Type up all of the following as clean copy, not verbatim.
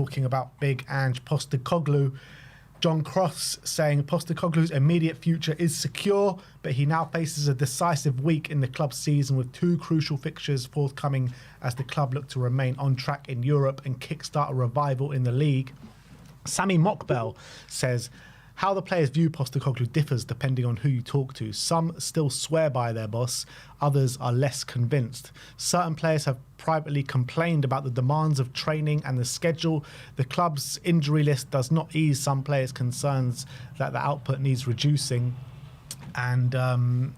talking about big Ange Postecoglou. John Cross saying Postecoglou's immediate future is secure, but he now faces a decisive week in the club's season with 2 crucial fixtures forthcoming as the club look to remain on track in Europe and kickstart a revival in the league. Sammy Mockbell says, how the players view Postecoglou differs depending on who you talk to. Some still swear by their boss, others are less convinced. Certain players have privately complained about the demands of training and the schedule. The club's injury list does not ease some players' concerns that the output needs reducing. And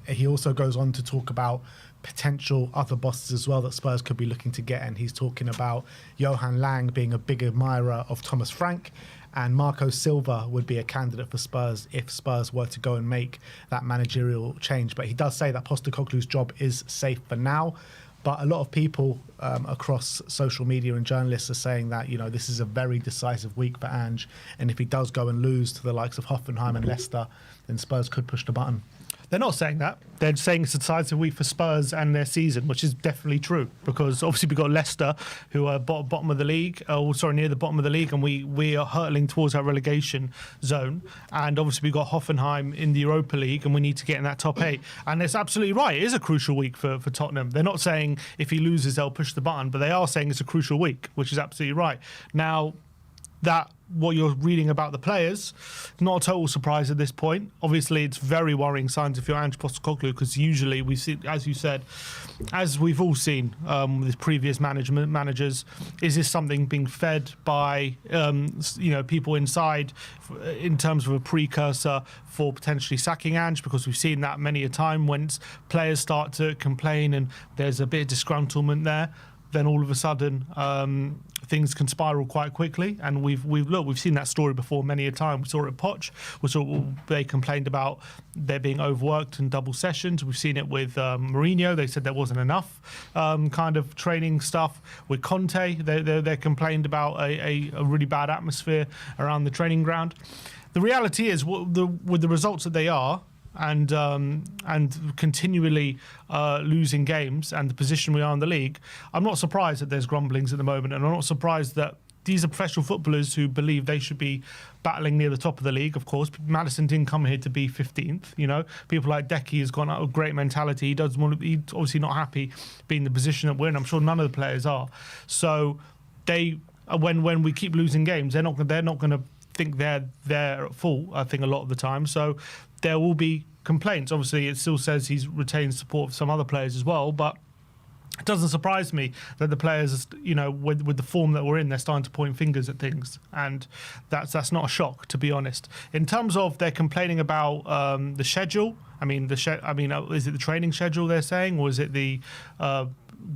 he also goes on to talk about potential other bosses as well that Spurs could be looking to get, and he's talking about Johan Lang being a big admirer of Thomas Frank, and Marco Silva would be a candidate for Spurs if Spurs were to go and make that managerial change. But he does say that Postecoglou's job is safe for now. But a lot of people across social media and journalists are saying that, you know, this is a very decisive week for Ange, and if he does go and lose to the likes of Hoffenheim and Leicester, then Spurs could push the button. They're not saying that. They're saying it's a decisive week for Spurs and their season, which is definitely true, because obviously we've got Leicester, who are bottom of the league, near the bottom of the league, and we are hurtling towards our relegation zone. And obviously we've got Hoffenheim in the Europa League, and we need to get in that top 8. And it's absolutely right. It is a crucial week for Tottenham. They're not saying if he loses, they'll push the button, but they are saying it's a crucial week, which is absolutely right. Now, that what you're reading about the players, not a total surprise at this point. Obviously, it's very worrying signs if you're Ange Postecoglou, because usually we see, as you said, as we've all seen with previous managers, is this something being fed by people inside in terms of a precursor for potentially sacking Ange? Because we've seen that many a time when players start to complain and there's a bit of disgruntlement there. Then all of a sudden things can spiral quite quickly, and we've seen that story before many a time. We saw it at Poch. They complained about there being overworked and double sessions. We've seen it with Mourinho. They said there wasn't enough kind of training stuff. With Conte, they complained about a really bad atmosphere around the training ground. The reality is, with the results that they are, and continually losing games and the position we are in the league, I'm not surprised that there's grumblings at the moment, and I'm not surprised that these are professional footballers who believe they should be battling near the top of the league. Of course, Maddison didn't come here to be 15th. You know, people like Decky has gone out with great mentality. He's obviously not happy being in the position that we're in. I'm sure none of the players are. So when we keep losing games, they're not going to think they're at fault, I think, a lot of the time. So there will be complaints. Obviously, it still says he's retained support of some other players as well, but it doesn't surprise me that the players, with the form that we're in, they're starting to point fingers at things, and that's not a shock, to be honest. In terms of they're complaining about the schedule, is it the training schedule they're saying, or is it the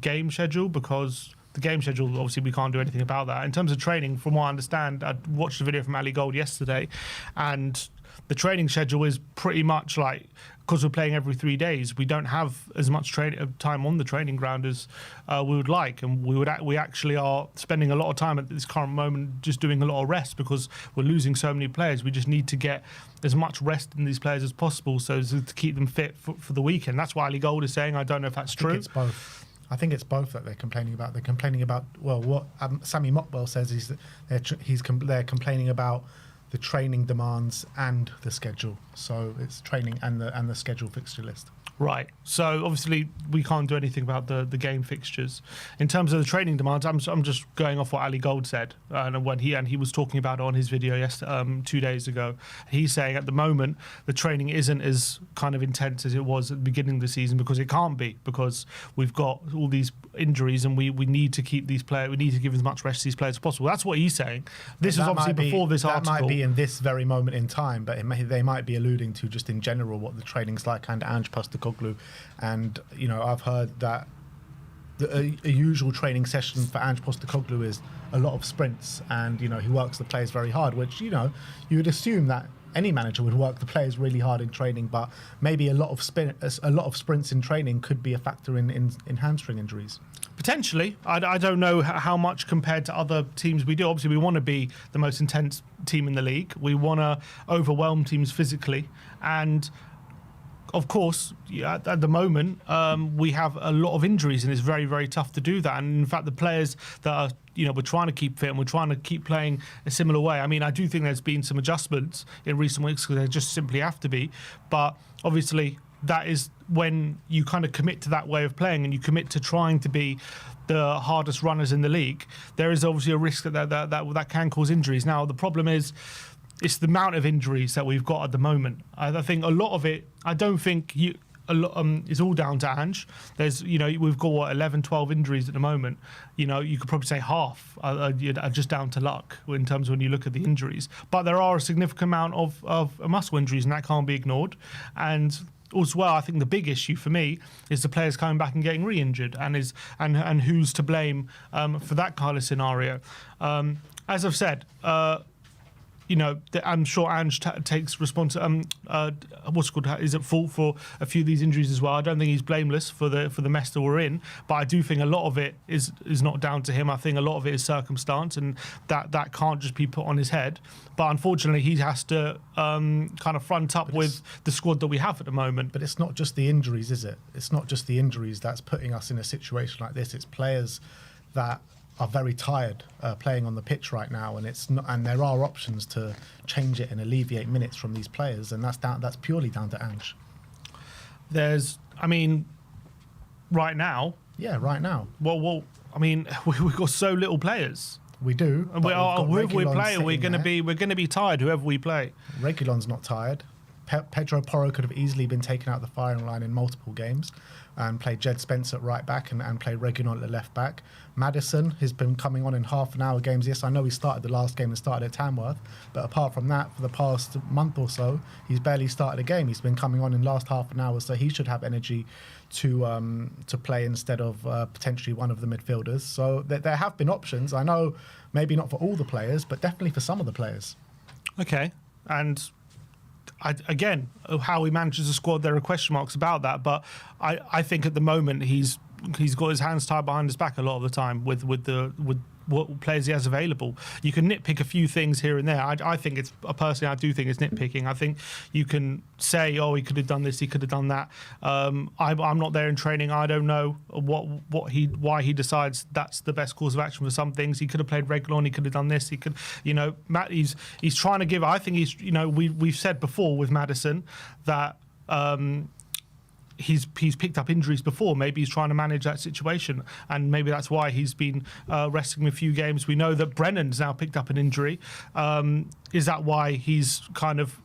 game schedule? Because the game schedule, obviously, we can't do anything about that. In terms of training, from what I understand, I watched a video from Ali Gold yesterday, and the training schedule is pretty much like, because we're playing every 3 days, we don't have as much time on the training ground as we would like, and we actually are spending a lot of time at this current moment just doing a lot of rest, because we're losing so many players. We just need to get as much rest in these players as possible so as to keep them fit for the weekend. That's what Ali Gold is saying. I don't know if that's true. It's both. I think it's both that they're complaining about. They're complaining about, well, what Sammy Mockbell says is that they're complaining about the training demands and the schedule. So it's training and the schedule fixture list. Right. So obviously we can't do anything about the game fixtures. In terms of the training demands, I'm just going off what Ali Gold said, and when he was talking about it on his video 2 days ago. He's saying at the moment the training isn't as kind of intense as it was at the beginning of the season, because it can't be, because we've got all these injuries, and we need to keep these players. We need to give as much rest to these players as possible. That's what he's saying. This is obviously before this article. That might be in this very moment in time, but they might be alluding to just in general what the training's like, and Ange Postecoglou. And I've heard that a usual training session for Ange Postecoglou is a lot of sprints, and he works the players very hard, which you would assume that any manager would work the players really hard in training, but maybe a lot of sprints in training could be a factor in hamstring injuries. Potentially. I don't know how much compared to other teams we do. Obviously, we want to be the most intense team in the league. We want to overwhelm teams physically, and of course, at the moment, we have a lot of injuries, and it's very, very tough to do that. And in fact, the players that are, we're trying to keep fit and we're trying to keep playing a similar way. I mean, I do think there's been some adjustments in recent weeks because there just simply have to be. But obviously, that is when you kind of commit to that way of playing and you commit to trying to be the hardest runners in the league. There is obviously a risk that can cause injuries. Now, the problem is, it's the amount of injuries that we've got at the moment. I think a lot of it, I don't think is all down to Ange. There's, we've got 11, 12 injuries at the moment. You could probably say half are just down to luck in terms of when you look at the injuries. But there are a significant amount of muscle injuries, and that can't be ignored. And as well, I think the big issue for me is the players coming back and getting re-injured, and who's to blame for that kind of scenario. As I've said, I'm sure Ange takes responsibility. Is at fault for a few of these injuries as well. I don't think he's blameless for the mess that we're in, but I do think a lot of it is not down to him. I think a lot of it is circumstance, and that can't just be put on his head. But unfortunately, he has to kind of front up with the squad that we have at the moment. But it's not just the injuries, is it? It's not just the injuries that's putting us in a situation like this. It's players that are very tired playing on the pitch right now, and and there are options to change it and alleviate minutes from these players, and that's purely down to Ange. Right now. Yeah, right now. Well, we've got so little players. We do. And whoever we play, we're going to be tired. Whoever we play. Reguilon's not tired. Pedro Porro could have easily been taken out the firing line in multiple games and played Jed Spence at right back and played Reguilon at the left back. Maddison has been coming on in half an hour games. Yes, I know he started the last game and started at Tamworth, but apart from that, for the past month or so, he's barely started a game. He's been coming on in last half an hour, so he should have energy to play instead of potentially one of the midfielders. So there have been options. I know maybe not for all the players, but definitely for some of the players. Okay, and again, how he manages the squad, there are question marks about that. But I think at the moment he's got his hands tied behind his back a lot of the time with what players he has available. You can nitpick a few things here and there. I think it's personally, I do think it's nitpicking. I think you can say, oh, he could have done this, he could have done that. I'm not there in training. I don't know why he decides that's the best course of action for some things. He could have played Reguilon, he could have done this. He could, Matt. He's trying to give. I think we've said before with Maddison that. He's picked up injuries before. Maybe he's trying to manage that situation, and maybe that's why he's been resting a few games. We know that Brennan's now picked up an injury. Is that why he's kind of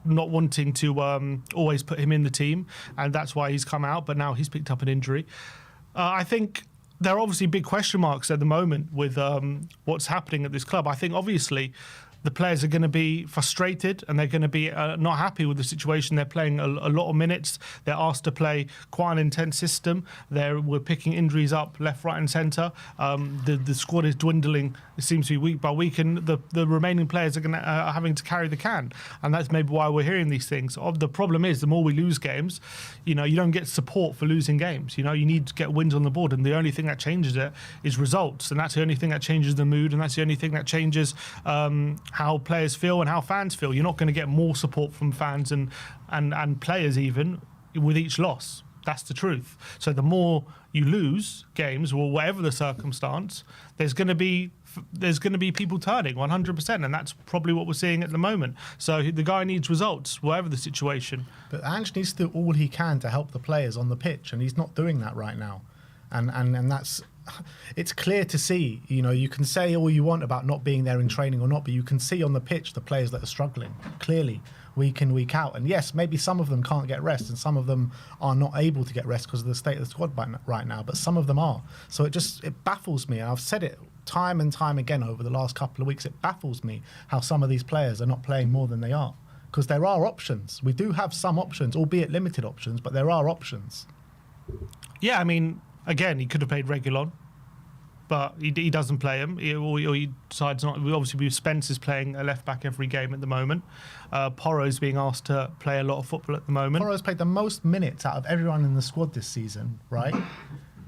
not wanting to always put him in the team, and that's why he's come out? But now he's picked up an injury. I think there are obviously big question marks at the moment with what's happening at this club. I think obviously the players are going to be frustrated, and they're going to be not happy with the situation. They're playing a lot of minutes. They're asked to play quite an intense system. We're picking injuries up left, right and centre. The squad is dwindling. It seems to be week by week, and the remaining players are having to carry the can. And that's maybe why we're hearing these things. The problem is the more we lose games, you don't get support for losing games. You need to get wins on the board, and the only thing that changes it is results. And that's the only thing that changes the mood, and that's the only thing that changes how players feel and how fans feel. You're not going to get more support from fans and players even with each loss. That's the truth. So the more you lose games, or whatever the circumstance, there's going to be people turning 100%, and that's probably what we're seeing at the moment. So the guy needs results, whatever the situation. But Ange needs to do all he can to help the players on the pitch, and he's not doing that right now. And that's. It's clear to see, you can say all you want about not being there in training or not, but you can see on the pitch the players that are struggling clearly week in, week out. And yes, maybe some of them can't get rest, and some of them are not able to get rest because of the state of the squad right now, but some of them are. So it baffles me. I've said it time and time again over the last couple of weeks. It baffles me how some of these players are not playing more than they are, because there are options. We do have some options, albeit limited options, but there are options. Yeah, again, he could have played Reguilon, but he doesn't play him. He decides not. Obviously, Spence is playing a left back every game at the moment. Porro's being asked to play a lot of football at the moment. Porro's played the most minutes out of everyone in the squad this season, right?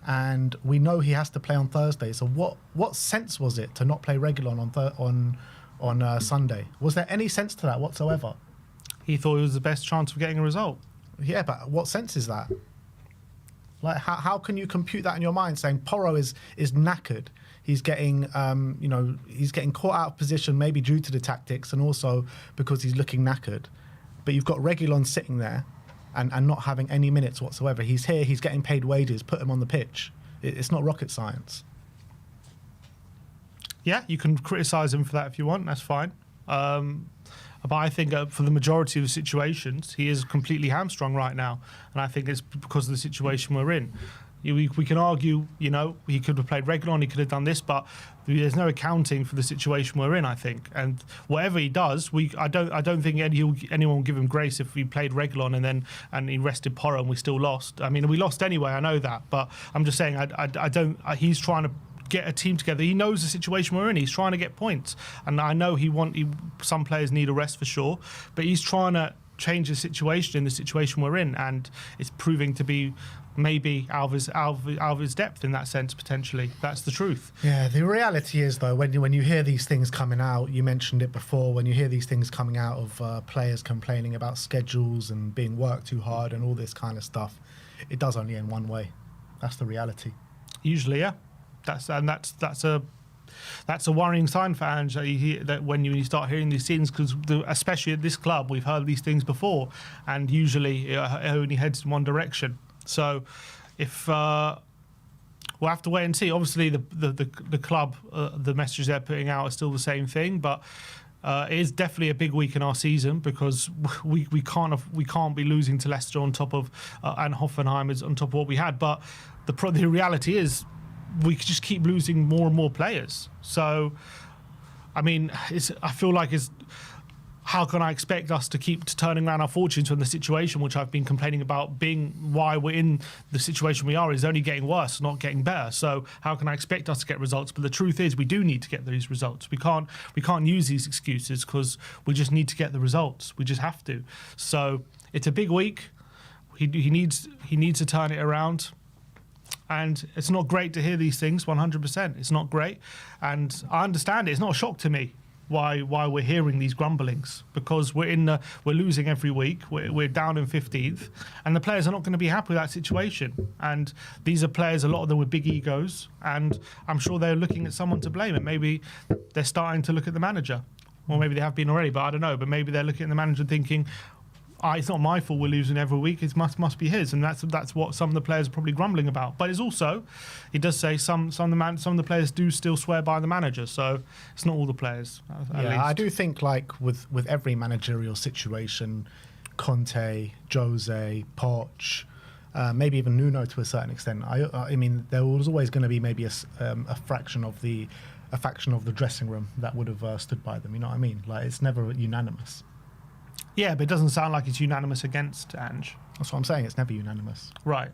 And we know he has to play on Thursday. So what sense was it to not play Reguilon on Sunday? Was there any sense to that whatsoever? He thought it was the best chance of getting a result. Yeah, but what sense is that? Like, how can you compute that in your mind, saying Porro is knackered? He's getting, he's getting caught out of position, maybe due to the tactics, and also because he's looking knackered. But you've got Reguilon sitting there, and not having any minutes whatsoever. He's here. He's getting paid wages. Put him on the pitch. It's not rocket science. Yeah, you can criticise him for that if you want. That's fine. But I think for the majority of the situations, he is completely hamstrung right now. And I think it's because of the situation we're in. We can argue, he could have played Reguilon, he could have done this, but there's no accounting for the situation we're in, I think. And whatever he does, I don't think anyone will give him grace if we played Reguilon and he rested Porro and we still lost. I mean, we lost anyway, I know that, but I'm just saying, he's trying to get a team together. He knows the situation we're in. He's trying to get points, and I know some players need a rest for sure, but he's trying to change the situation in the situation we're in, and it's proving to be maybe out of his depth in that sense, potentially. That's the truth. Yeah, the reality is, though, when you hear these things coming out, you mentioned it before, when you hear these things coming out of players complaining about schedules and being worked too hard and all this kind of stuff, it does only end one way. That's the reality. Usually, yeah. That's a worrying sign for Ange that when you start hearing these things, because especially at this club, we've heard these things before, and usually it only heads in one direction. So, if we'll have to wait and see. Obviously, the club, the messages they're putting out are still the same thing, but it is definitely a big week in our season because we can't be losing to Leicester on top of and Hoffenheim is on top of what we had. But the reality is, we just keep losing more and more players. So, I mean, I feel like how can I expect us to keep turning around our fortunes when the situation, which I've been complaining about being why we're in the situation we are, is only getting worse, not getting better. So how can I expect us to get results? But the truth is, we do need to get these results. We can't use these excuses because we just need to get the results. We just have to. So it's a big week. He needs to turn it around. And it's not great to hear these things, 100%. It's not great. And I understand it. It's not a shock to me why we're hearing these grumblings, because we're losing every week. We're down in 15th, and the players are not going to be happy with that situation. And these are players, a lot of them with big egos, and I'm sure they're looking at someone to blame. And maybe they're starting to look at the manager, or maybe they have been already, but I don't know. But maybe they're looking at the manager thinking, it's not my fault we're losing every week. It must be his, and that's what some of the players are probably grumbling about. But it's also, he does say some of the players do still swear by the manager, so it's not all the players. At least. I do think, like with every managerial situation, Conte, Jose, Poch, maybe even Nuno to a certain extent. I mean, there was always going to be maybe a faction of the dressing room that would have stood by them. You know what I mean? Like, it's never unanimous. Yeah, but it doesn't sound like it's unanimous against Ange. That's what I'm saying. It's never unanimous. Right.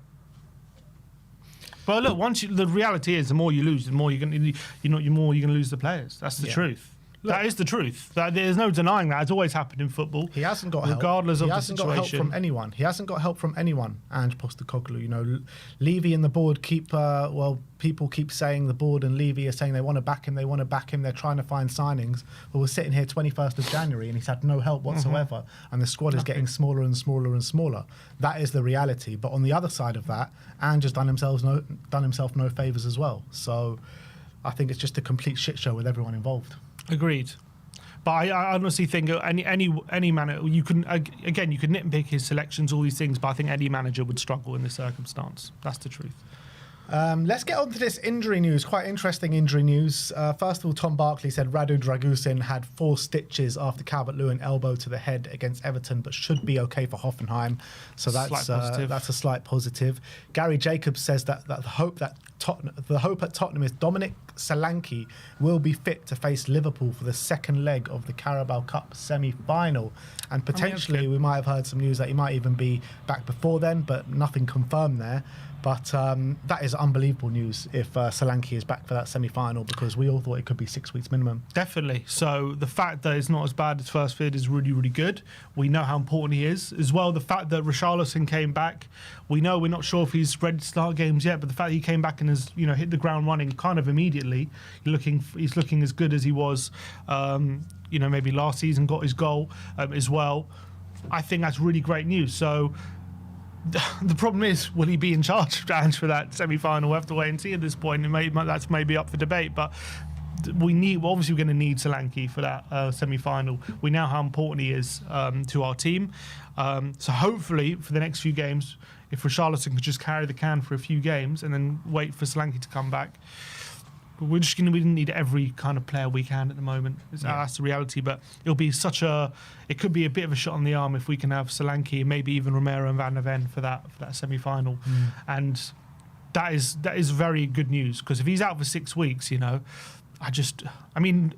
But look, the reality is, the more you lose, the more you're going to lose the players. That's the truth. Look, that is the truth. There's no denying that. It's always happened in football. He hasn't got help. Regardless of the situation. He hasn't got help from anyone. He hasn't got help from anyone, Ange Postecoglou. You know, Levy and the board people keep saying, the board and Levy are saying they want to back him, they're trying to find signings. But we're sitting here 21st of January and he's had no help whatsoever. And the squad is getting smaller and smaller and smaller. That is the reality. But on the other side of that, Ange has done himself no favours as well. So I think it's just a complete shit show with everyone involved. Agreed. But I honestly think any manager, you can nitpick his selections, all these things, but I think any manager would struggle in this circumstance. That's the truth. Let's get on to this injury news. Quite interesting injury news. First of all, Tom Barkley said Radu Dragusin had 4 stitches after Calvert-Lewin elbow to the head against Everton, but should be okay for Hoffenheim. So that's a slight positive. Gary Jacobs says that the hope at Tottenham is Dominic Solanke will be fit to face Liverpool for the second leg of the Carabao Cup semi-final. And potentially we might have heard some news that he might even be back before then, but nothing confirmed there. But that is unbelievable news if Solanke is back for that semi-final, because we all thought it could be 6 weeks minimum. Definitely. So the fact that it's not as bad as first feared is really, really good. We know how important he is. As well, the fact that Richarlison came back, we're not sure if he's ready to start games yet, but the fact that he came back and has hit the ground running kind of immediately, he's looking as good as he was, maybe last season, got his goal as well. I think that's really great news. So The problem is, will he be in charge of Ange for that semi-final? We'll have to wait and see at this point. That's maybe up for debate, but obviously we're going to need Solanke for that semi-final. We know how important he is to our team. So hopefully for the next few games, if Richarlison could just carry the can for a few games and then wait for Solanke to come back. But we didn't need every kind of player we can at the moment. That's the reality. But it could be a bit of a shot on the arm if we can have Solanke and maybe even Romero and Van der Ven for that semi-final. And that is very good news, because if he's out for 6 weeks,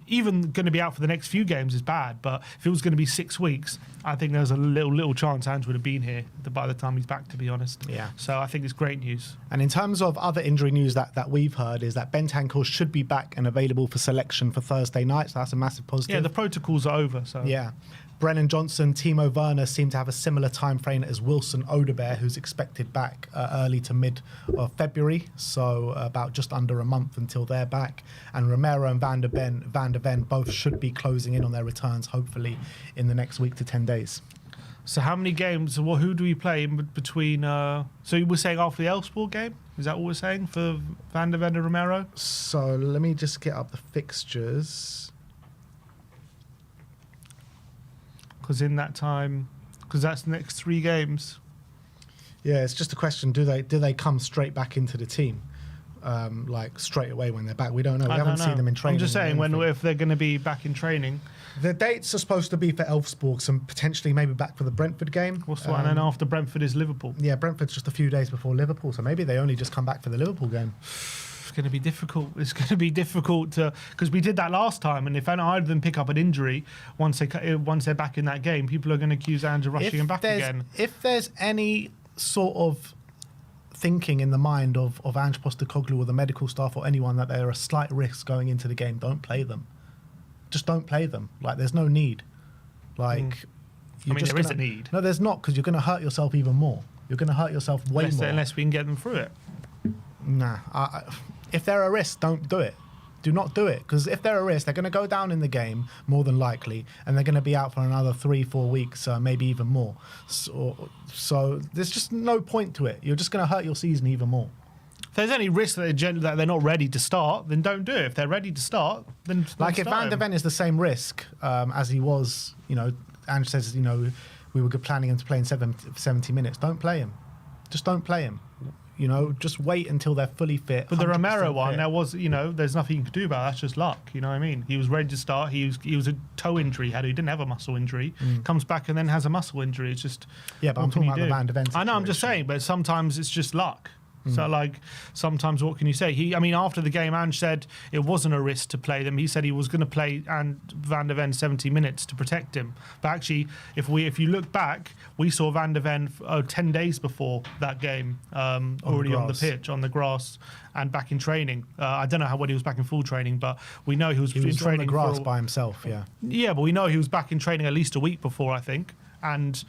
even going to be out for the next few games is bad, but if it was going to be 6 weeks, I think there's a little chance Ange would have been here by the time he's back, to be honest. Yeah. So I think it's great news. And in terms of other injury news that we've heard is that Bentancur should be back and available for selection for Thursday night, so that's a massive positive. Yeah, the protocols are over. So yeah. Brennan Johnson, Timo Werner seem to have a similar time frame as Wilson Odobert, who's expected back early to mid of February, so about just under a month until they're back. And Romero and Van der Ven both should be closing in on their returns, hopefully in the next week to 10 days. So how many games? Well, who do we play in between? So you were saying after the Elfsborg game? Is that what we're saying for Van der Ven and Romero? So let me just get up the fixtures. Because in that time, because that's the next 3 games. Yeah, it's just a question: do they come straight back into the team, like straight away when they're back? We don't know. We haven't seen them in training. I'm just saying, if they're going to be back in training. The dates are supposed to be for Elfsborg, and potentially maybe back for the Brentford game. What's the one? And then after Brentford is Liverpool. Yeah, Brentford's just a few days before Liverpool, so maybe they only just come back for the Liverpool game. It's going to be difficult. It's going to be difficult because we did that last time, and if either of them pick up an injury once they're back in that game, people are going to accuse Ange of rushing him back again. If there's any sort of thinking in the mind of Ange Postecoglou or the medical staff or anyone that they're a slight risk going into the game, don't play them. Just don't play them. Like, there's no need. Like, there is a need. No, there's not, because you're going to hurt yourself even more. You're going to hurt yourself way more. Unless we can get them through it. Nah. If they're a risk, don't do it. Do not do it, because if they're a risk, they're going to go down in the game more than likely, and they're going to be out for another 3-4 weeks, maybe even more. So there's just no point to it. You're just going to hurt your season even more. If there's any risk that they're not ready to start, then don't do it. If they're ready to start, then like if Van der Ven is the same risk as he was, Ange says, we were planning him to play in 70 minutes. Don't play him. Just don't play him. Just wait until they're fully fit. But the Romero one, there's nothing you can do about it. That's just luck. You know what I mean? He was ready to start. He was a toe injury. He didn't have a muscle injury. Comes back and then has a muscle injury. It's just... Yeah, but I'm talking about the Van der Ven situation. I know, I'm just saying, but sometimes it's just luck. So, sometimes what can you say? After the game, Ange said it wasn't a risk to play them. He said he was going to play Van der Ven 70 minutes to protect him. But actually, if you look back, we saw Van der Ven 10 days before that game, already on the pitch, on the grass, and back in training. I don't know when he was back in full training, but we know he was in training on the grass by himself, yeah. Yeah, but we know he was back in training at least a week before, I think. And...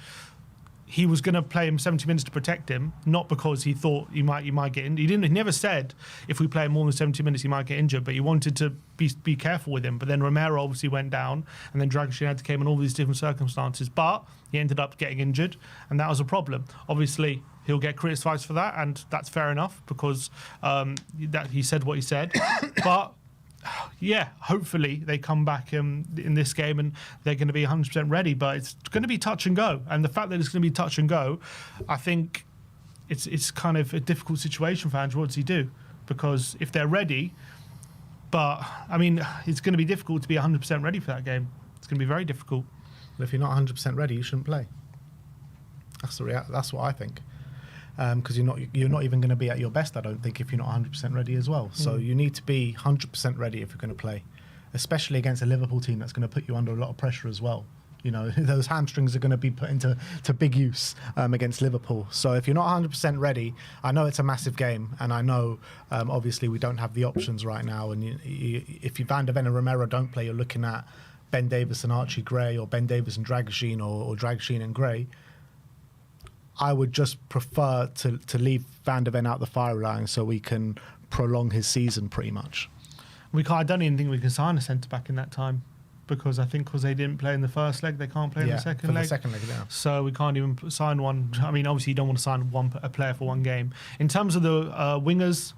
he was going to play him 70 minutes to protect him, not because he thought he might get injured. He never said if we play him more than 70 minutes he might get injured, but he wanted to be careful with him. But then Romero obviously went down, and then Dragusin came in all these different circumstances. But he ended up getting injured, and that was a problem. Obviously, he'll get criticised for that, and that's fair enough because that he said what he said. But... yeah, hopefully they come back in this game and they're going to be 100% ready, but it's going to be touch and go. And the fact that it's going to be touch and go, I think it's kind of a difficult situation for Ange. What does he do? Because if they're ready, but it's going to be difficult to be 100% ready for that game. It's going to be very difficult. Well, if you're not 100% ready, you shouldn't play. That's what I think. Because you're not even going to be at your best, I don't think, if you're not 100% ready as well. So you need to be 100% ready if you're going to play, especially against a Liverpool team that's going to put you under a lot of pressure as well. Those hamstrings are going to be put into big use against Liverpool. So if you're not 100% ready, I know it's a massive game, and I know obviously we don't have the options right now. And if Van der Ven and Romero don't play, you're looking at Ben Davies and Archie Gray, or Ben Davies and Dragusin, or Dragusin and Gray. I would just prefer to leave Van der Ven out the firing line so we can prolong his season pretty much. I don't even think we can sign a centre-back in that time. because I think because they didn't play in the first leg, they can't play in the second for leg. the second leg now. So we can't even sign one. I mean, obviously you don't want to sign a player for one game. In terms of the wingers,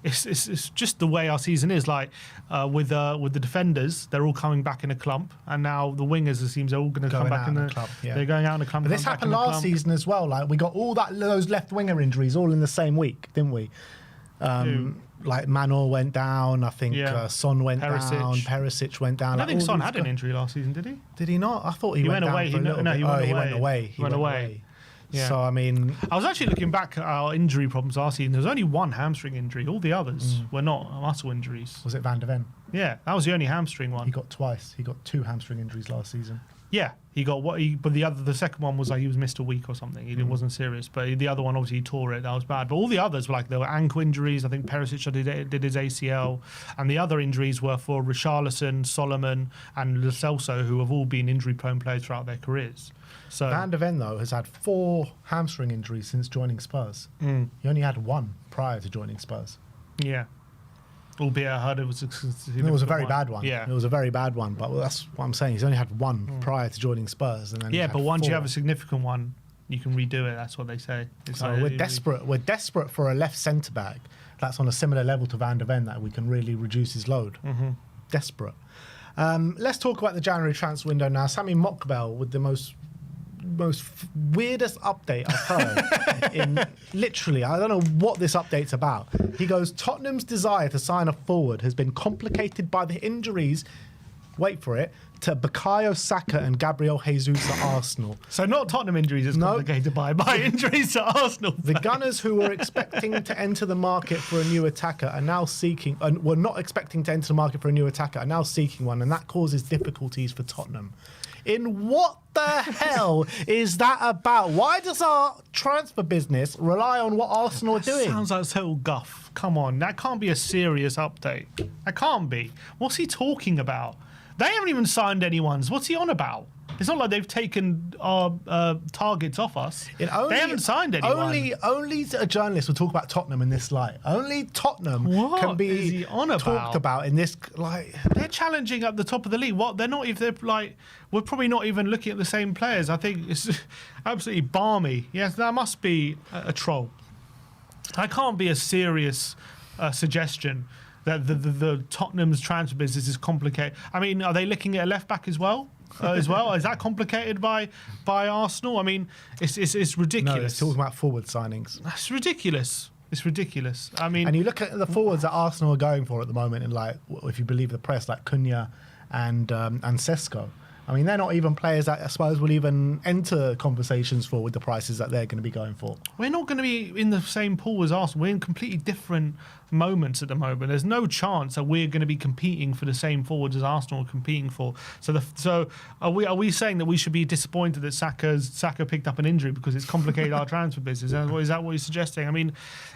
it's just the way our season is. Like with the defenders, they're all coming back in a clump, and now the wingers, it seems, are all going to come back in a clump. Yeah. They're going out in a clump. But this happened last season as well. Like we got all those left winger injuries all in the same week, didn't we? Like Manor went down. I think Son went down. Perisic went down. I don't think Son had an injury last season, did he? Did he not? I thought he went away. He went away. Yeah. So, I mean... I was actually looking back at our injury problems last season. There was only one hamstring injury. All the others were not muscle injuries. Was it Van de Ven? Yeah, that was the only hamstring one. He got twice. He got 2 hamstring injuries last season. Yeah, he got but the second one was like he was missed a week or something. It wasn't serious. But the other one, obviously, he tore it. That was bad. But all the others were like, there were ankle injuries. I think Perisic did his ACL. And the other injuries were for Richarlison, Solomon, and Lo Celso, who have all been injury-prone players throughout their careers. So Van de Ven, though, has had 4 hamstring injuries since joining Spurs. He only had 1 prior to joining Spurs. Yeah. Albeit I heard it was a very bad one. Yeah. It was a very bad one, but that's what I'm saying. He's only had 1 prior to joining Spurs. And then but once 4. you have a significant one, you can redo it. That's what they say. We're desperate. We're desperate for a left centre-back that's on a similar level to Van de Ven that we can really reduce his load. Desperate. Let's talk about the January transfer window now. Sammy Mokbel with the most weirdest update I've heard in literally, I don't know what this update's about. He goes, Tottenham's desire to sign a forward has been complicated by the injuries, wait for it, to Bukayo Saka and Gabriel Jesus at Arsenal. So not Tottenham injuries, it's complicated by injuries to Arsenal. The Gunners, who were expecting to enter the market for a new attacker, are now seeking, and were not expecting to enter the market for a new attacker, are now seeking one, and that causes difficulties for Tottenham. In what the hell is that about? Why does our transfer business rely on what Arsenal are doing? Sounds like total guff. Come on, that can't be a serious update. That can't be. What's he talking about? They haven't even signed anyone. What's he on about? It's not like they've taken our targets off us. They haven't signed anyone. Only a journalist will talk about Tottenham in this light. Only Tottenham can be talked about in this light. They're challenging at the top of the league. What? They're not. If they're like, we're probably not even looking at the same players. I think it's absolutely balmy. Yes, that must be a troll. That can't be a serious suggestion that the Tottenham's transfer business is complicated. I mean, are they looking at a left back as well? Is that complicated by Arsenal? I mean, it's ridiculous. No, it's talking about forward signings. That's ridiculous. It's ridiculous. I mean, and you look at the forwards that Arsenal are going for at the moment, and like, if you believe the press, like Cunha and Sesko. I mean, they're not even players that I suppose will even enter conversations for with the prices that they're going to be going for. We're not going to be in the same pool as Arsenal. We're in completely different moments at the moment. There's no chance that we're going to be competing for the same forwards as Arsenal are competing for. So are we saying that we should be disappointed that Saka picked up an injury because it's complicated our transfer business? Is that what he's suggesting? I mean,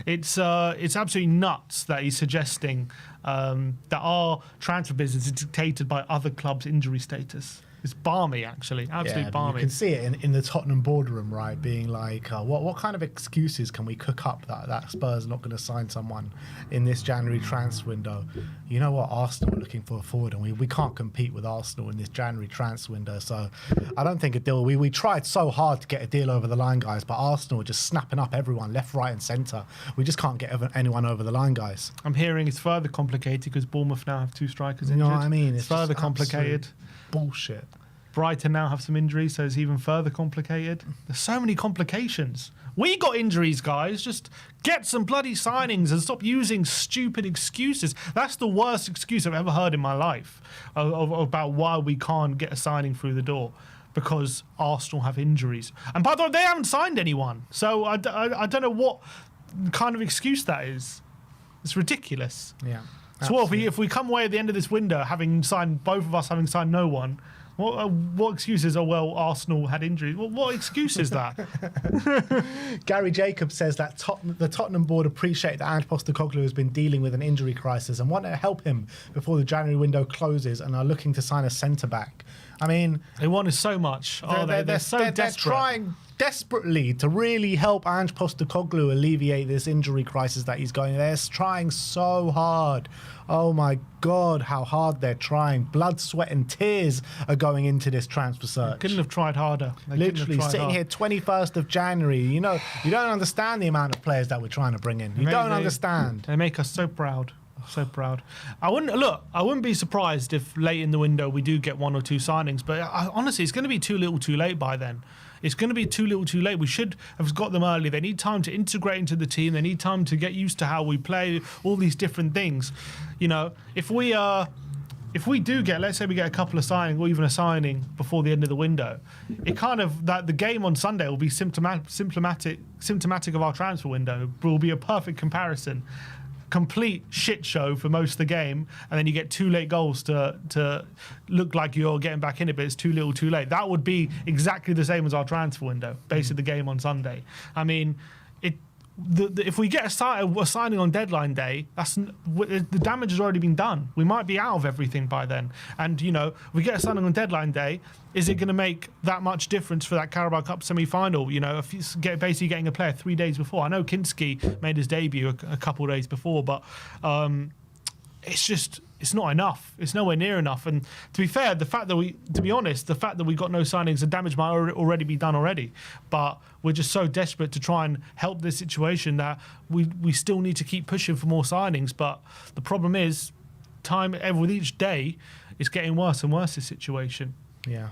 it's absolutely nuts that he's suggesting that our transfer business is dictated by other clubs' injury status. It's balmy, actually. Absolutely balmy. You can see it in the Tottenham boardroom, right? Being like, what kind of excuses can we cook up that Spurs are not going to sign someone in this January transfer window? You know what? Arsenal are looking for a forward, and we can't compete with Arsenal in this January transfer window. So I don't think a deal. We tried so hard to get a deal over the line, guys, but Arsenal are just snapping up everyone left, right, and centre. We just can't get anyone over the line, guys. I'm hearing it's further complicated because Bournemouth now have 2 strikers injured. You know what I mean? It's further complicated. Bullshit. Brighton now have some injuries, so it's even further complicated. There's so many complications. We got injuries, guys. Just get some bloody signings and stop using stupid excuses. That's the worst excuse I've ever heard in my life about why we can't get a signing through the door. Because Arsenal have injuries. And by the way, they haven't signed anyone. So I don't know what kind of excuse that is. It's ridiculous. Yeah. So what, if we come away at the end of this window having signed, both of us having signed no one, what excuses are, well, Arsenal had injuries? What excuse is that? Gary Jacobs says that the Tottenham board appreciate that Ange Postecoglou has been dealing with an injury crisis and want to help him before the January window closes and are looking to sign a centre-back. I mean... They wanted so much. They're so desperate. They're trying desperately to really help Ange Postecoglou alleviate this injury crisis that he's going. They're trying so hard. Oh my God, how hard they're trying. Blood, sweat and tears are going into this transfer search. Couldn't have tried harder. Literally sitting here 21st of January, you know, you don't understand the amount of players that we're trying to bring in. You don't understand. They make us so proud. So proud. I wouldn't be surprised if late in the window we do get 1 or 2 signings, but honestly, it's going to be too little too late by then. It's going to be too little too late. We should have got them early. They need time to integrate into the team. They need time to get used to how we play, all these different things. You know, if we do get, let's say we get a couple of signings or even a signing before the end of the window, it kind of, that the game on Sunday will be symptomatic of our transfer window. It will be a perfect comparison. Complete shit show for most of the game, and then you get 2 late goals to look like you're getting back in it, but it's too little too late. That would be exactly the same as our transfer window, basically the game on Sunday. I mean, if we get a signing on deadline day, the damage has already been done. We might be out of everything by then. And, you know, if we get a signing on deadline day, is it going to make that much difference for that Carabao Cup semi-final? You know, if you basically getting a player 3 days before. I know Kinski made his debut a couple of days before, but it's not enough. It's nowhere near enough. And to be fair, the fact that we got no signings, the damage might already be done already. But we're just so desperate to try and help this situation that we still need to keep pushing for more signings. But the problem is, with each day, it's getting worse and worse, this situation. Yeah.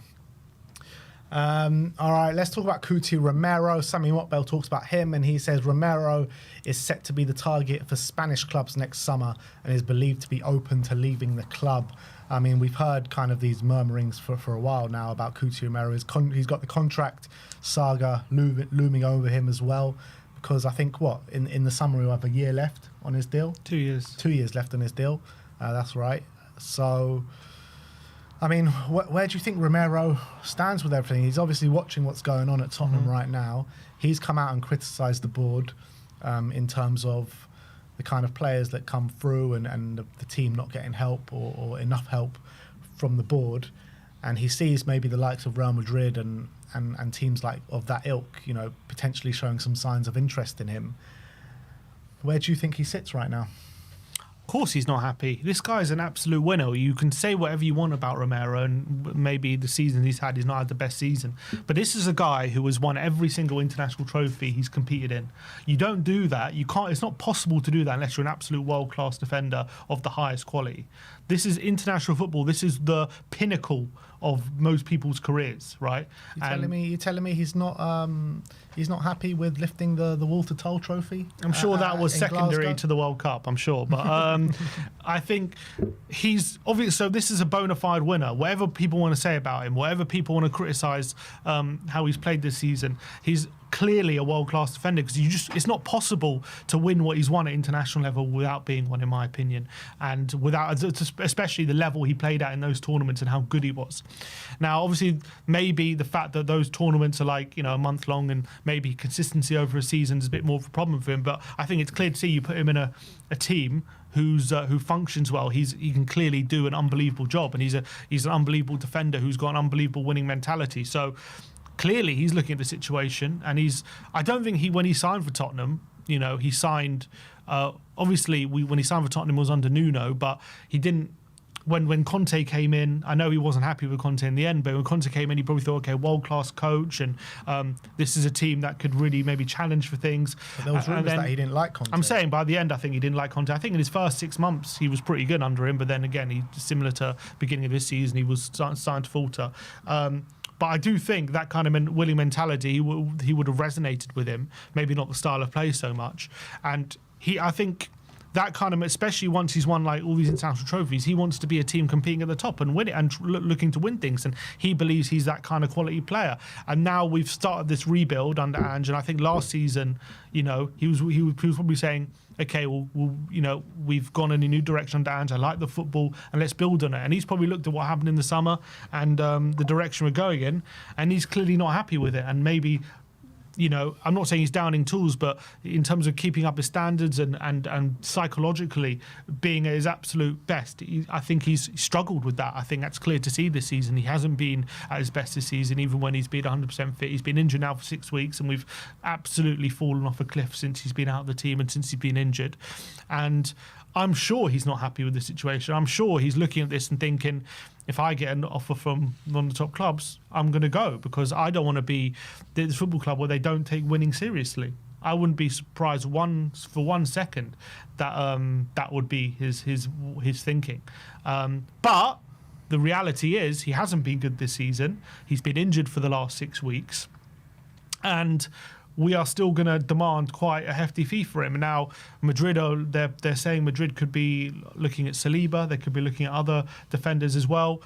All right, let's talk about Kuti Romero. Sammy Motbell talks about him, and he says Romero is set to be the target for Spanish clubs next summer and is believed to be open to leaving the club. I mean, we've heard kind of these murmurings for a while now about Kuti Romero. He's got the contract saga looming over him as well, because I think, in the summer he'll have a year left on his deal? 2 years. 2 years left on his deal. That's right. So, I mean, where do you think Romero stands with everything? He's obviously watching what's going on at Tottenham right now. He's come out and criticised the board in terms of the kind of players that come through and the team not getting help or enough help from the board. And he sees maybe the likes of Real Madrid and teams like of that ilk, you know, potentially showing some signs of interest in him. Where do you think he sits right now? Of course he's not happy. This guy's an absolute winner. You can say whatever you want about Romero, and maybe the season he's had not had the best season. But this is a guy who has won every single international trophy he's competed in. You don't do that. You can't. It's not possible to do that unless you're an absolute world-class defender of the highest quality. This is international football. This is the pinnacle of most people's careers, right? You're telling me he's not happy with lifting the Walter Toll Trophy? I'm sure that was secondary Glasgow? to the World Cup, I'm sure. But I think he's obvious. So this is a bona fide winner. Whatever people want to say about him, whatever people want to criticise how he's played this season, he's clearly a world-class defender, because it's not possible to win what he's won at international level without being one, in my opinion, and without, especially the level he played at in those tournaments and how good he was. Now, obviously, maybe the fact that those tournaments are like, you know, a month long, and maybe consistency over a season is a bit more of a problem for him. But I think it's clear to see you put him in a team who functions well. He can clearly do an unbelievable job, and he's an unbelievable defender who's got an unbelievable winning mentality. So clearly he's looking at the situation, and I don't think when he signed for Tottenham, you know, he signed, obviously when he signed for Tottenham it was under Nuno, but he didn't, when Conte came in, I know he wasn't happy with Conte in the end, but when Conte came in, he probably thought, okay, world-class coach, and this is a team that could really maybe challenge for things. But there was rumours that he didn't like Conte. I'm saying by the end, I think he didn't like Conte. I think in his first 6 months, he was pretty good under him, but then again, similar to beginning of this season, he was starting to falter. But I do think that kind of winning mentality, he would have resonated with him. Maybe not the style of play so much. And I think that kind of, especially once he's won like all these international trophies, he wants to be a team competing at the top and win it and looking to win things. And he believes he's that kind of quality player. And now we've started this rebuild under Ange. And I think last season, you know, he was probably saying, okay, well, you know, we've gone in a new direction under Ange. I like the football, and let's build on it. And he's probably looked at what happened in the summer and the direction we're going in, and he's clearly not happy with it. And maybe I'm not saying he's downing tools, but in terms of keeping up his standards and psychologically being at his absolute best, I think he's struggled with that. I think that's clear to see this season. He hasn't been at his best this season, even when he's been 100% fit. He's been injured now for 6 weeks, and we've absolutely fallen off a cliff since he's been out of the team and since he's been injured. And I'm sure he's not happy with the situation. I'm sure he's looking at this and thinking, if I get an offer from one of the top clubs, I'm going to go, because I don't want to be this football club where they don't take winning seriously. I wouldn't be surprised for 1 second that that would be his thinking. But the reality is he hasn't been good this season. He's been injured for the last 6 weeks, and we are still going to demand quite a hefty fee for him. Now, Madrid, they're saying Madrid could be looking at Saliba. They could be looking at other defenders as well.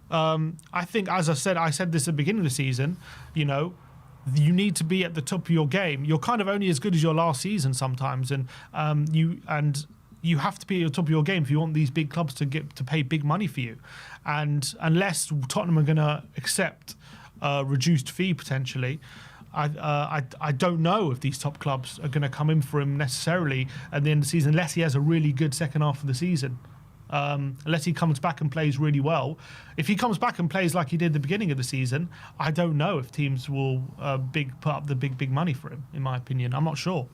I think, as I said this at the beginning of the season, you need to be at the top of your game. You're kind of only as good as your last season sometimes, and you have to be at the top of your game if you want these big clubs to pay big money for you. And unless Tottenham are going to accept a reduced fee potentially, I don't know if these top clubs are going to come in for him necessarily at the end of the season, unless he has a really good second half of the season. Unless he comes back and plays really well. If he comes back and plays like he did at the beginning of the season, I don't know if teams will put up the big money for him, in my opinion. I'm not sure.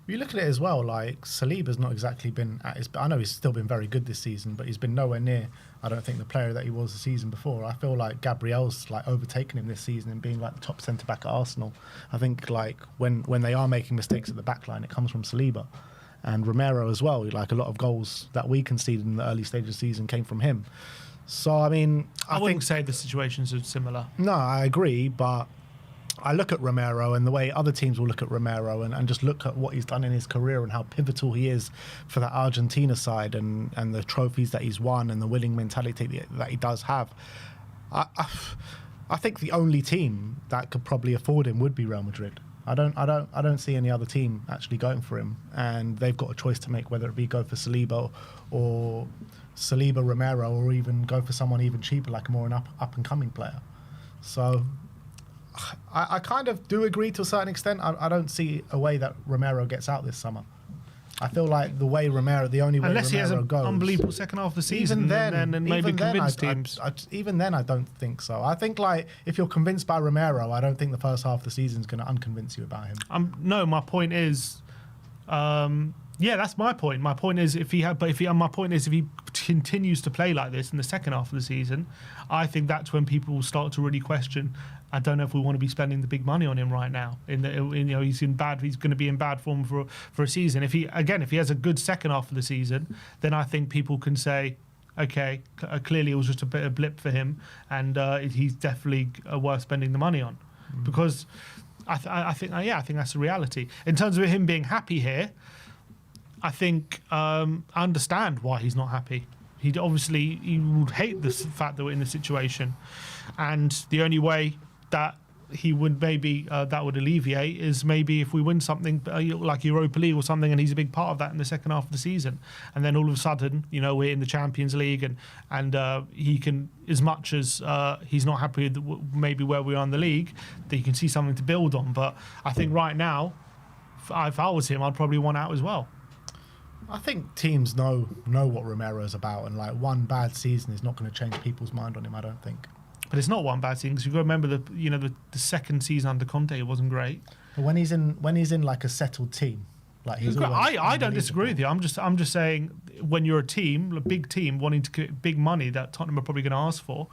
You look at it as well, like Saliba's not exactly been at his... I know he's still been very good this season, but he's been nowhere near, I don't think, the player that he was the season before. I feel like Gabriel's like overtaken him this season and being like the top centre-back at Arsenal. I think like when they are making mistakes at the back line, it comes from Saliba. And Romero as well. Like a lot of goals that we conceded in the early stage of the season came from him. So, I mean... I wouldn't say the situations are similar. No, I agree, but I look at Romero and the way other teams will look at Romero and just look at what he's done in his career and how pivotal he is for that Argentina side and the trophies that he's won and the winning mentality that he does have. I think the only team that could probably afford him would be Real Madrid. I don't see any other team actually going for him, and they've got a choice to make, whether it be go for Saliba or Saliba, Romero, or even go for someone even cheaper, like a more an up and coming player. So I kind of do agree to a certain extent. I don't see a way that Romero gets out this summer. I feel like the only way unless Romero he has an goes, unbelievable second half of the season, then maybe convince teams. Even then, I don't think so. I think like if you're convinced by Romero, I don't think the first half of the season is going to unconvince you about him. No, my point is, that's my point. My point is if he continues to play like this in the second half of the season, I think that's when people will start to really question. I don't know if we want to be spending the big money on him right now. He's going to be in bad form for a season. If he has a good second half of the season, then I think people can say, okay, clearly it was just a bit of blip for him, and he's definitely worth spending the money on, because I think that's the reality. In terms of him being happy here, I think I understand why he's not happy. He would hate the fact that we're in this situation, and the only way that he would maybe that would alleviate is maybe if we win something like Europa League or something, and he's a big part of that in the second half of the season, and then all of a sudden we're in the Champions League and he can, as much as he's not happy with maybe where we are in the league, that you can see something to build on. But I think right now, if I was him, I'd probably want out as well. I think teams know what Romero's about, and like one bad season is not going to change people's mind on him, I don't think. But it's not one bad season, because you've got to remember the second season under Conte, it wasn't great. But when he's in like a settled team, like he's I don't disagree with you. I'm just saying, when you're a big team wanting to get big money that Tottenham are probably going to ask for,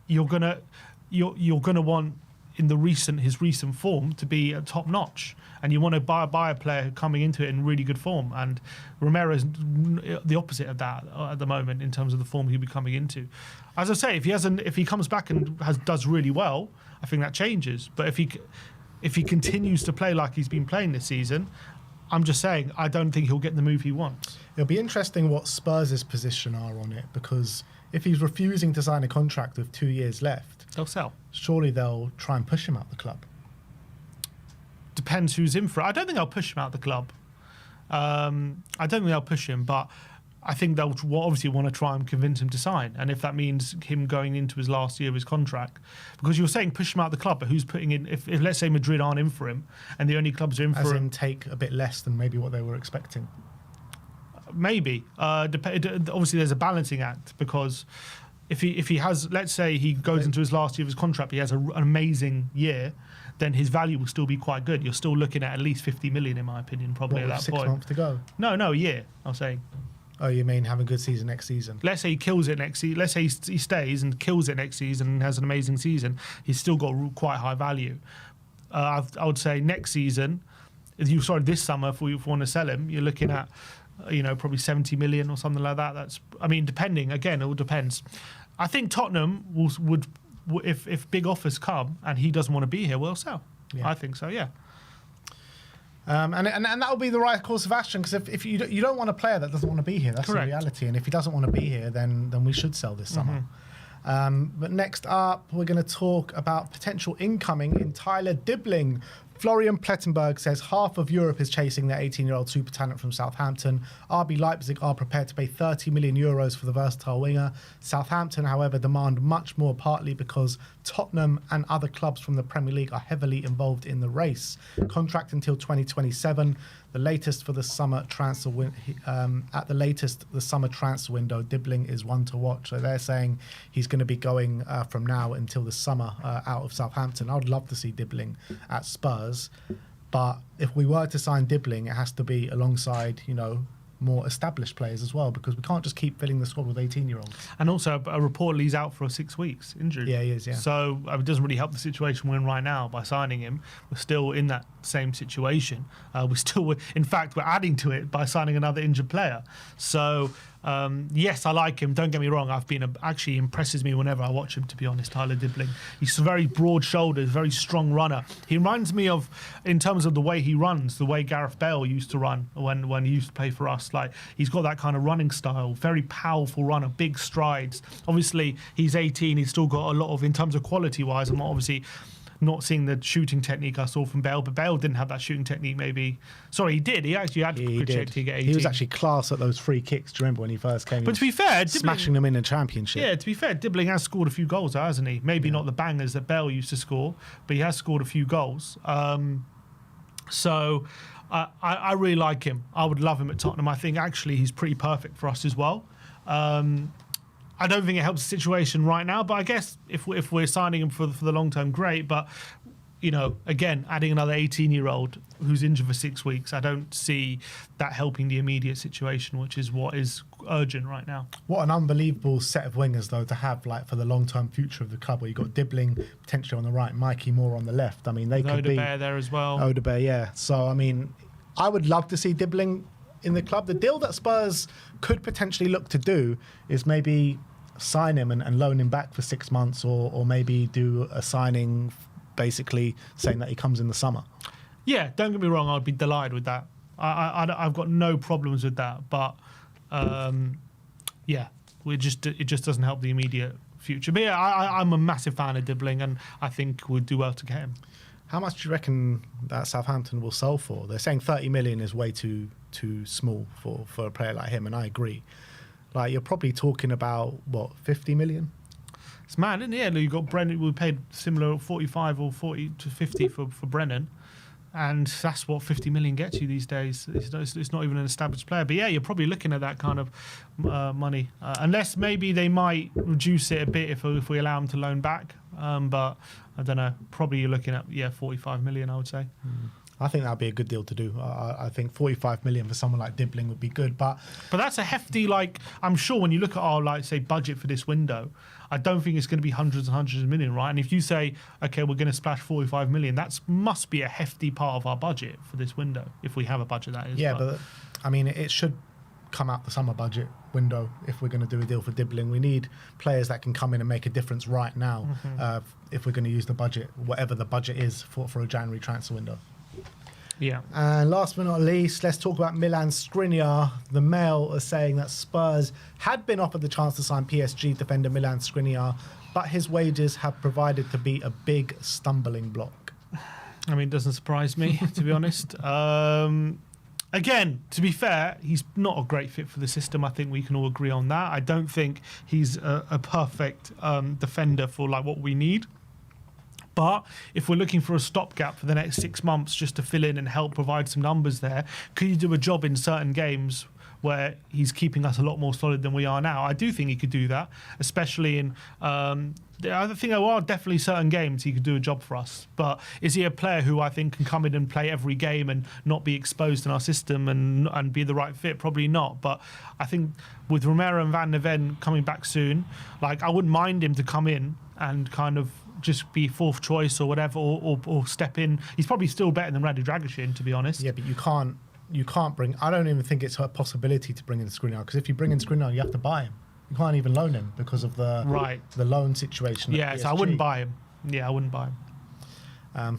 you're gonna want his recent form to be top notch, and you want to buy a player coming into it in really good form. And Romero's the opposite of that at the moment in terms of the form he'll be coming into. As I say, if he comes back and does really well, I think that changes. But if he continues to play like he's been playing this season, I'm just saying I don't think he'll get the move he wants. It'll be interesting what Spurs' position are on it, because if he's refusing to sign a contract with 2 years left, they'll sell. Surely they'll try and push him out the club. Depends who's in for it. I don't think I'll push him out the club. I don't think I'll push him, but I think they'll obviously want to try and convince him to sign. And if that means him going into his last year of his contract, because you were saying push him out of the club, but who's putting in, if let's say Madrid aren't in for him and the only clubs are in for him. Take a bit less than maybe what they were expecting. Maybe. Obviously, there's a balancing act, because if he has, let's say he goes into his last year of his contract, he has an amazing year, then his value will still be quite good. You're still looking at least 50 million, in my opinion, probably at that 6 point. months to go? No, a year, I was saying. Oh, you mean have a good season next season? Let's say he kills it next season. Let's say he stays and kills it next season and has an amazing season. He's still got quite high value. I would say next season, this summer, if we want to sell him, you're looking at, probably 70 million or something like that. That's, depending. Again, it all depends. I think Tottenham would if big offers come and he doesn't want to be here, we'll sell. Yeah. I think so. Yeah. And that will be the right course of action, because if you don't want a player that doesn't want to be here, that's Correct. the reality. And if he doesn't want to be here, then we should sell this summer. But next up, we're going to talk about potential incoming in Tyler Dibling. Florian Plettenberg says half of Europe is chasing their 18-year-old super talent from Southampton. RB Leipzig are prepared to pay 30 million euros for the versatile winger. Southampton, however, demand much more, partly because Tottenham and other clubs from the Premier League are heavily involved in the race. Contract until 2027. The latest for the summer transfer at the latest, the summer transfer window, Dibling is one to watch. So they're saying he's going to be going from now until the summer out of Southampton. I would love to see Dibling at Spurs, but if we were to sign Dibling, it has to be alongside, more established players as well, because we can't just keep filling the squad with 18-year-olds. And also, a reportedly he's out for 6 weeks, injured. Yeah, he is, yeah. So it doesn't really help the situation we're in right now by signing him. We're still in that same situation. In fact, we're adding to it by signing another injured player. So, yes, I like him. Don't get me wrong. Actually impresses me whenever I watch him, to be honest, Tyler Dibling. He's a very broad-shouldered, very strong runner. He reminds me of, in terms of the way he runs, the way Gareth Bale used to run when he used to play for us. Like, he's got that kind of running style, very powerful runner, big strides. Obviously, he's 18. He's still got a lot of, in terms of quality-wise, I'm obviously not seeing the shooting technique I saw from Bale, but Bale didn't have that shooting technique maybe. Sorry, he did. He actually had good technique at 18. He was actually class at those free kicks. Do you remember when he first came? But to be fair, smashing them in the Championship. Yeah, to be fair, Dibling has scored a few goals, hasn't he? Maybe not the bangers that Bale used to score, but he has scored a few goals. So I really like him. I would love him at Tottenham. I think actually he's pretty perfect for us as well. I don't think it helps the situation right now, but I guess if we're signing him for the long term, great. But again, adding another 18-year-old who's injured for 6 weeks, I don't see that helping the immediate situation, which is what is urgent right now. What an unbelievable set of wingers, though, to have for the long-term future of the club, where you've got Dibling potentially on the right, Mikey Moore on the left. They could be Odegaard there as well. Odegaard, yeah. So I would love to see Dibling in the club. The deal that Spurs could potentially look to do is maybe sign him and loan him back for 6 months, or maybe do a signing basically saying that he comes in the summer. Yeah, don't get me wrong, I'd be delighted with that. I've got no problems with that, but it just doesn't help the immediate future. But yeah, I'm a massive fan of Dibling, and I think we'd do well to get him. How much do you reckon that Southampton will sell for? They're saying 30 million is way too small for a player like him, and I agree. You're probably talking about, 50 million? It's mad, isn't it? Yeah, you got Brennan. We paid similar 45 or 40 to 50 for Brennan, and that's what 50 million gets you these days. It's not even an established player. But yeah, you're probably looking at that kind of money, unless maybe they might reduce it a bit if we allow them to loan back. But I don't know. Probably you're looking at 45 million, I would say. I think that'd be a good deal to do. I think 45 million for someone like Dibling would be good, but that's a hefty, I'm sure when you look at our, say, budget for this window, I don't think it's going to be hundreds and hundreds of million, right? And if you say, okay, we're going to splash 45 million, that must be a hefty part of our budget for this window, if we have a budget, that is. Yeah, but it should come out the summer budget window if we're going to do a deal for Dibling. We need players that can come in and make a difference right now, if we're going to use the budget, whatever the budget is for a January transfer window. Yeah. And last but not least, let's talk about Milan Skriniar. The Mail are saying that Spurs had been offered the chance to sign PSG defender Milan Skriniar, but his wages have provided to be a big stumbling block. It doesn't surprise me, to be honest. Again, to be fair, he's not a great fit for the system. I think we can all agree on that. I don't think he's a perfect defender for like what we need. But if we're looking for a stopgap for the next 6 months just to fill in and help provide some numbers there, could you do a job in certain games where he's keeping us a lot more solid than we are now? I do think he could do that, especially in... I think there are definitely certain games he could do a job for us. But is he a player who I think can come in and play every game and not be exposed in our system and be the right fit? Probably not. But I think with Romero and Van der Ven coming back soon, like, I wouldn't mind him to come in and kind of just be fourth choice or whatever, or step in. He's probably still better than Radu Dragusin, to be honest. Yeah, but you can't bring... I don't even think it's a possibility to bring in Skriniar, because if you bring in Skriniar, you have to buy him. You can't even loan him because of the loan situation. Yeah, so I wouldn't buy him. Yeah, I wouldn't buy him.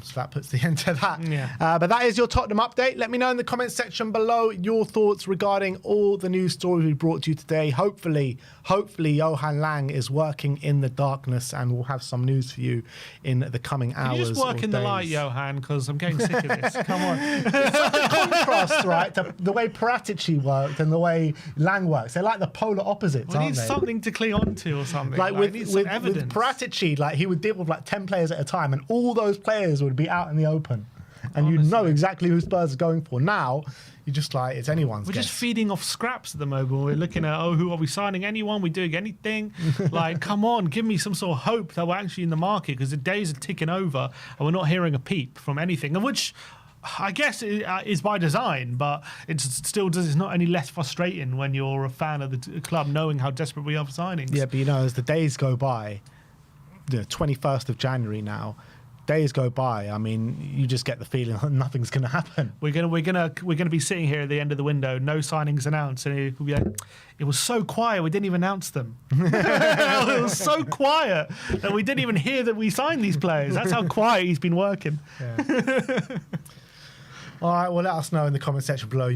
So that puts the end to that. Yeah. But that is your Tottenham update. Let me know in the comments section below your thoughts regarding all the news stories we brought to you today. Hopefully Johan Lang is working in the darkness and we'll have some news for you in the coming hours. Can you just work in the light, Johan? Because I'm getting sick of this. Come on. It's such a contrast, right? To the way Paratici worked and the way Lang works. They're like the polar opposites, aren't We need they? something to cling on to or something. Like with evidence. With Paratici, like he would deal with like 10 players at a time, and all those players would be out in the open, and you know exactly who Spurs are going for. Now you're just like, it's anyone's We're guess. just feeding off scraps at the moment. We're looking at, who are we signing? Anyone? We're doing anything? Like, come on, give me some sort of hope that we're actually in the market, because the days are ticking over and we're not hearing a peep from anything, and which I guess is by design, but it's not any less frustrating when you're a fan of the club knowing how desperate we are for signings. Yeah, but you know, as the days go by, the 21st of January now, days go by. I mean, you just get the feeling that nothing's going to happen. We're gonna be sitting here at the end of the window, no signings announced, and it'll be like, it was so quiet we didn't even announce them. It was so quiet that we didn't even hear that we signed these players. That's how quiet he's been working. Yeah. All right, well, let us know in the comment section below